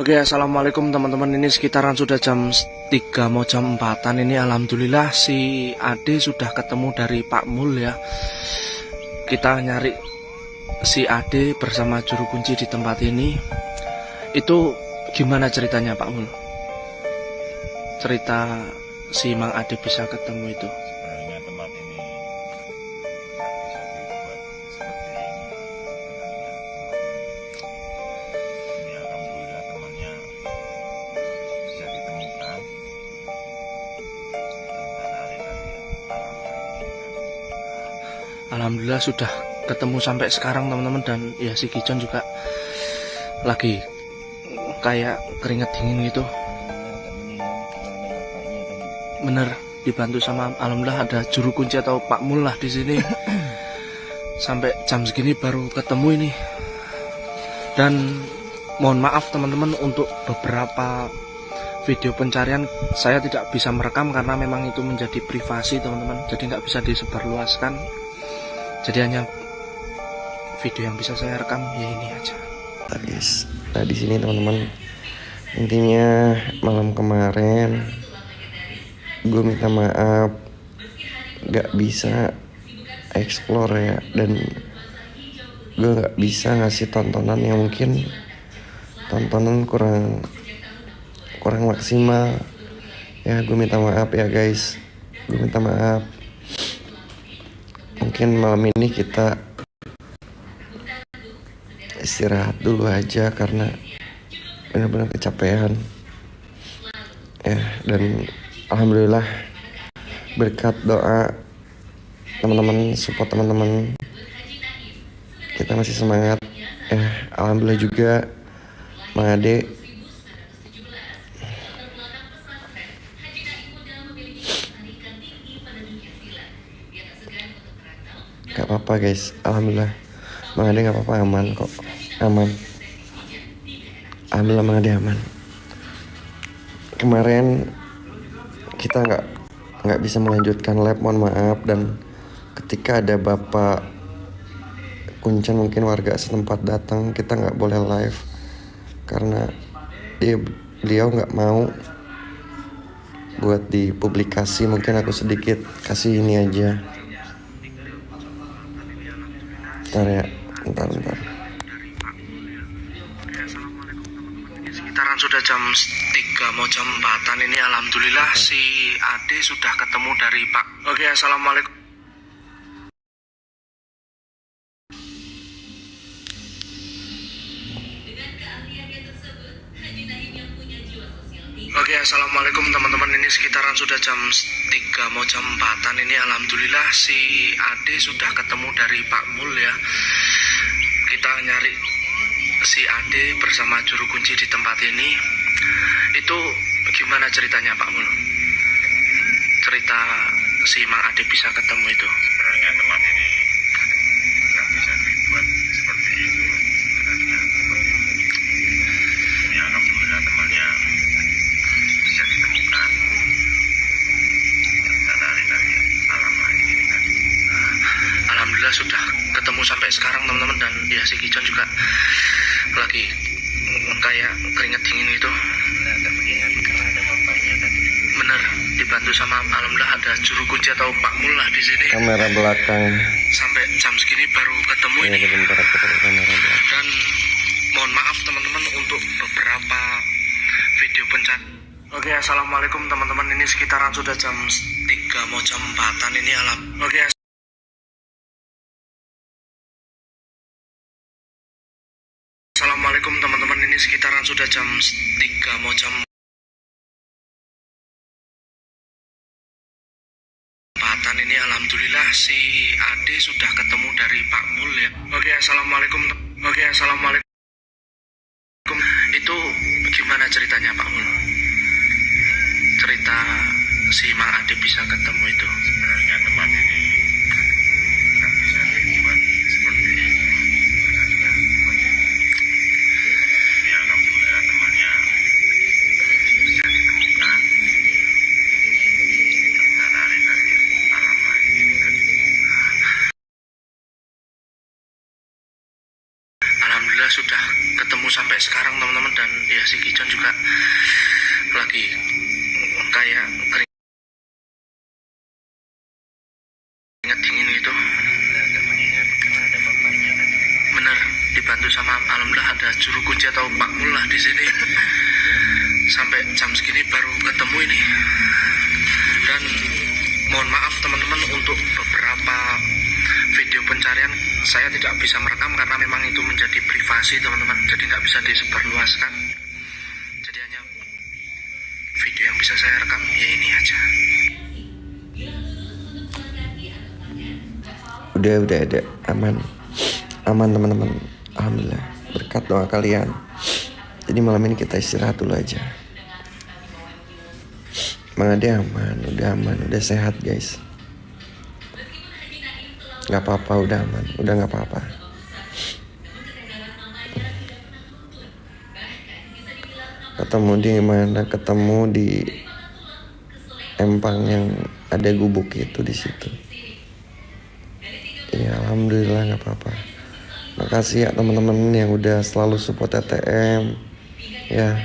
Oke, assalamualaikum teman-teman. Ini sekitaran sudah jam 3 mau jam 4-an. Ini alhamdulillah si Ade sudah ketemu dari Pak Mul ya. Kita nyari si Ade bersama juru kunci di tempat ini. Itu gimana ceritanya Pak Mul? Cerita si Mang Ade bisa ketemu itu. Sebenarnya tempat ini bisa dibuat seperti ini, alhamdulillah temannya bisa ditemukan dan hari tadi Alhamdulillah sudah ketemu sampai sekarang teman-teman. Dan ya si Kijon juga lagi kayak keringet dingin gitu. Bener, dibantu sama alhamdulillah ada juru kunci atau Pak Mul lah di sini. Sampai jam segini baru ketemu ini. Dan mohon maaf teman-teman, untuk beberapa video pencarian saya tidak bisa merekam karena memang itu menjadi privasi teman-teman. Jadi nggak bisa disebarluaskan. Jadi hanya video yang bisa saya rekam ya ini aja. Guys, nah di sini teman-teman, intinya malam kemarin gue minta maaf gak bisa explore ya, dan gue gak bisa ngasih tontonan yang mungkin tontonan kurang maksimal ya. Gue minta maaf ya guys, gue minta maaf. Mungkin malam ini kita istirahat dulu aja karena benar-benar kecapean ya. Dan alhamdulillah berkat doa teman-teman, support teman-teman, kita masih semangat ya. Alhamdulillah juga Mang Ade gak apa-apa guys, alhamdulillah Mang Ade gak apa-apa, aman kok, aman. Alhamdulillah Mang Ade aman. Kemarin kita nggak bisa melanjutkan lab, mohon maaf. Dan ketika ada Bapak Kuncen, mungkin warga setempat datang, kita nggak boleh live karena beliau nggak mau buat dipublikasi. Mungkin aku sedikit kasih ini aja. Bentar ya, bentar. Sekitaran sudah jam 3 mau jam 4-an. Ini alhamdulillah si Ade sudah ketemu dari Pak. Oke, assalamualaikum. Oke, assalamualaikum teman-teman. Ini sekitaran sudah jam 3 mau jam 4-an. Ini alhamdulillah si Ade sudah ketemu dari Pak Mul ya. Kita nyari si Ade bersama juru kunci di tempat ini. Itu gimana ceritanya Pak Mul? Cerita si Mang Ade bisa ketemu itu. sebenarnya tempat ini nggak bisa dibuat seperti ini. Ini alhamdulillah temannya bisa ditemukan dan hari tadi malam lagi ini kan. Alhamdulillah sudah ketemu sampai sekarang teman-teman. Dan ya si Kijon juga lagi kayak keringet dingin gitu. Agak beginian karena ada bapaknya tadi. Bener, dibantu sama alhamdulillah ada juru kunci atau Pak Mul lah di sini. Kamera belakang Sampai jam segini baru ketemu ya, ini. bentar aku pakai kamera belakang. Dan mohon maaf teman-teman untuk beberapa video pencarian. Oke, assalamualaikum teman-teman. Ini sekitaran sudah jam 3 mau jam 4-an. Ini Oke, assalamualaikum teman-teman. Ini sekitaran sudah jam 3 mau jam 4-an. Ini alhamdulillah si Ade sudah ketemu dari Pak Mul ya. Oke, assalamualaikum. Oke, assalamualaikum. Itu gimana ceritanya Pak Mul? Cerita si Mang Ade bisa ketemu itu. Sebenarnya tempat ini nggak bisa dibuat seperti ini. Ini alhamdulillah temannya bisa ditemukan dan hari tadi malam lagi ini kan. Alhamdulillah sudah ketemu sampai sekarang teman-teman. Dan ya si Kicon juga lagi kayak keringat dingin gitu. Bener, dibantu sama alhamdulillah ada juru kunci atau Pak Mullah di sini. Sampai jam segini baru ketemu ini. Dan mohon maaf teman-teman, untuk beberapa video pencarian saya tidak bisa merekam karena memang itu menjadi privasi teman-teman, jadi nggak bisa disebarluaskan. Jadi hanya video yang bisa saya rekam ya ini aja. Udah aman teman-teman, alhamdulillah berkat doa kalian. Jadi malam ini kita istirahat dulu aja. Mang Ade aman, udah sehat guys. Gak apa-apa, udah aman, udah gak apa-apa. Ketemu di mana? Ketemu di empang yang ada gubuk itu di situ. Ya alhamdulillah gak apa-apa. Makasih ya teman-teman yang udah selalu support TTM. Ya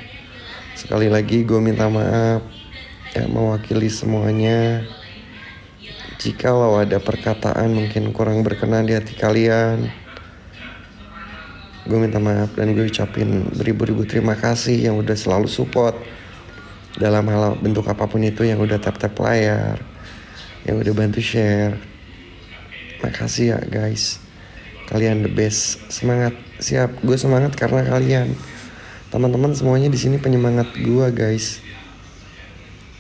sekali lagi gue minta maaf ya, mewakili semuanya. Jikalau ada perkataan mungkin kurang berkenan di hati kalian, gue minta maaf dan gue ucapin beribu-ribu terima kasih yang udah selalu support dalam hal bentuk apapun itu, yang udah tap-tap layar, yang udah bantu share. Makasih ya guys, kalian the best. Semangat, siap, gue semangat karena kalian. Teman-teman semuanya di sini penyemangat gue guys.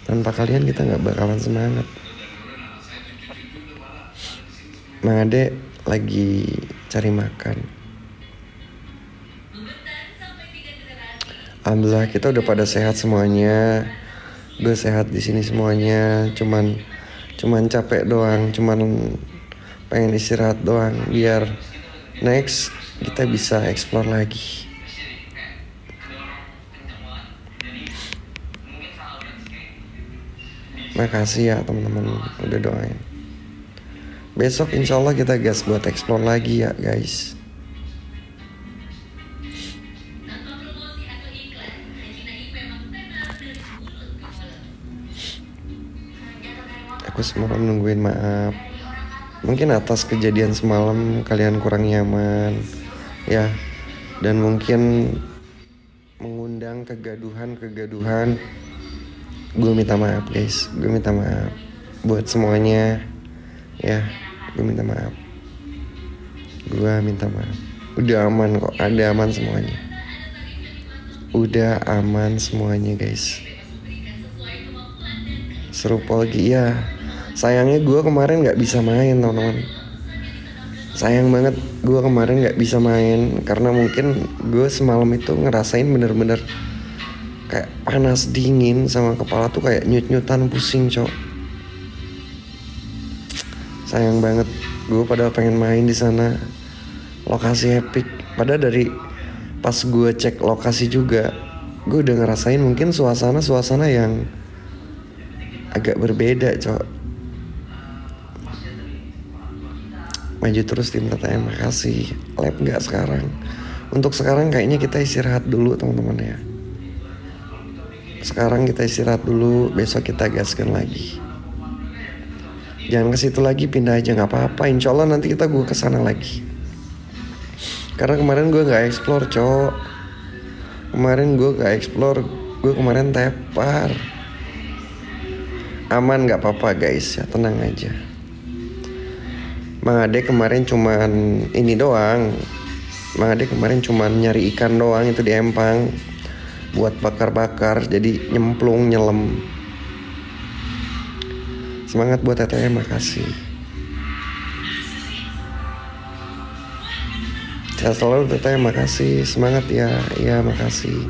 Tanpa kalian kita nggak bakalan semangat. Mang Ade lagi cari makan. Alhamdulillah kita udah pada sehat semuanya. Gue sehat di sini semuanya. Cuman capek doang. Cuman pengen istirahat doang biar next kita bisa explore lagi. Makasih ya teman-teman udah doain. Besok insya Allah kita gas buat explore lagi ya guys. Aku semalam nungguin maaf. Mungkin atas kejadian semalam kalian kurang nyaman ya. Dan mungkin mengundang kegaduhan. Gue minta maaf guys, gue minta maaf buat semuanya ya, gue minta maaf. Udah aman kok, ada aman semuanya. Udah aman semuanya guys. Serupa lagi ya. Sayangnya gue kemarin gak bisa main teman-teman. Sayang banget gue kemarin gak bisa main karena mungkin gue semalam itu ngerasain bener-bener kayak panas dingin sama kepala tuh kayak nyut-nyutan pusing cok. Sayang banget, gue padahal pengen main di sana. Lokasi epic. Padahal dari pas gue cek lokasi juga, gue udah ngerasain mungkin suasana yang agak berbeda cok. Maju terus tim TTM, makasih. Lab nggak sekarang. Untuk sekarang kayaknya kita istirahat dulu teman-teman ya. Sekarang kita istirahat dulu, besok kita gaskan lagi. Jangan ke situ lagi, pindah aja nggak apa-apa. Insya Allah nanti gue kesana lagi. Karena kemarin gue nggak explore cok. Gue kemarin tepar. Aman nggak apa-apa guys ya, tenang aja. Mang Ade kemarin cuman ini doang. Mang Ade kemarin cuman nyari ikan doang itu di empang. Buat bakar-bakar, jadi nyemplung, nyelem. Semangat buat TTM, makasih. Sehat selalu TTM, makasih. Semangat ya, iya makasih.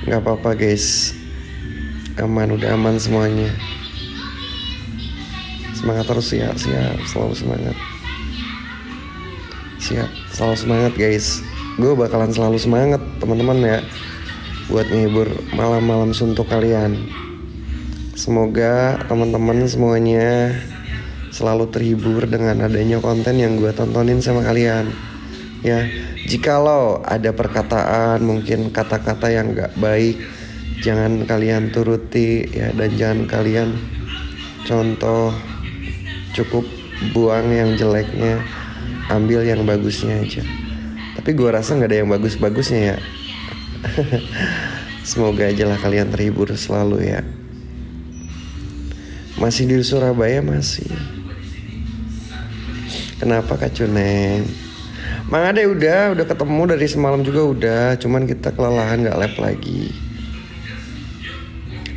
Gak apa-apa guys, aman, udah aman semuanya. Semangat terus ya, siap, selalu semangat. Siap, selalu semangat guys. Gue bakalan selalu semangat teman-teman ya, buat ngehibur malam-malam suntuk kalian. Semoga teman-teman semuanya selalu terhibur dengan adanya konten yang gue tontonin sama kalian ya. Jikalau ada perkataan, mungkin kata-kata yang gak baik, jangan kalian turuti ya, dan jangan kalian contoh. Cukup buang yang jeleknya, ambil yang bagusnya aja. Tapi gue rasa gak ada yang bagus-bagusnya ya. Semoga aja lah kalian terhibur selalu ya. Masih di Surabaya masih. Kenapa Kak Cuneng? Mang Ade udah ketemu dari semalam juga udah, cuman kita kelelahan gak lab lagi.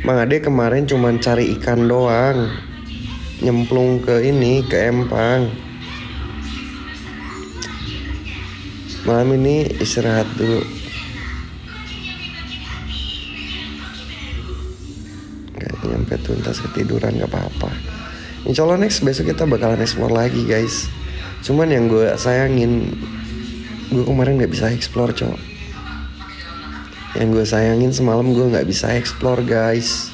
Mang Ade kemarin cuman cari ikan doang, nyemplung ke empang. Malam ini istirahat dulu. Gak nyampe tuntas, ketiduran gak apa-apa. Insya Allah besok kita bakalan explore lagi guys. Cuman yang gue sayangin, gue kemarin gak bisa explore cowok. Yang gue sayangin semalam gue gak bisa explore guys.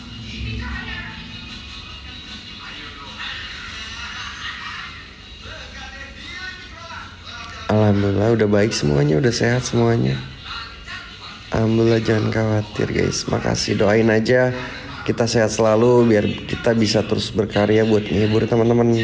Alhamdulillah udah baik semuanya, udah sehat semuanya. Alhamdulillah, jangan khawatir guys. Makasih, doain aja kita sehat selalu biar kita bisa terus berkarya buat menghibur teman-teman.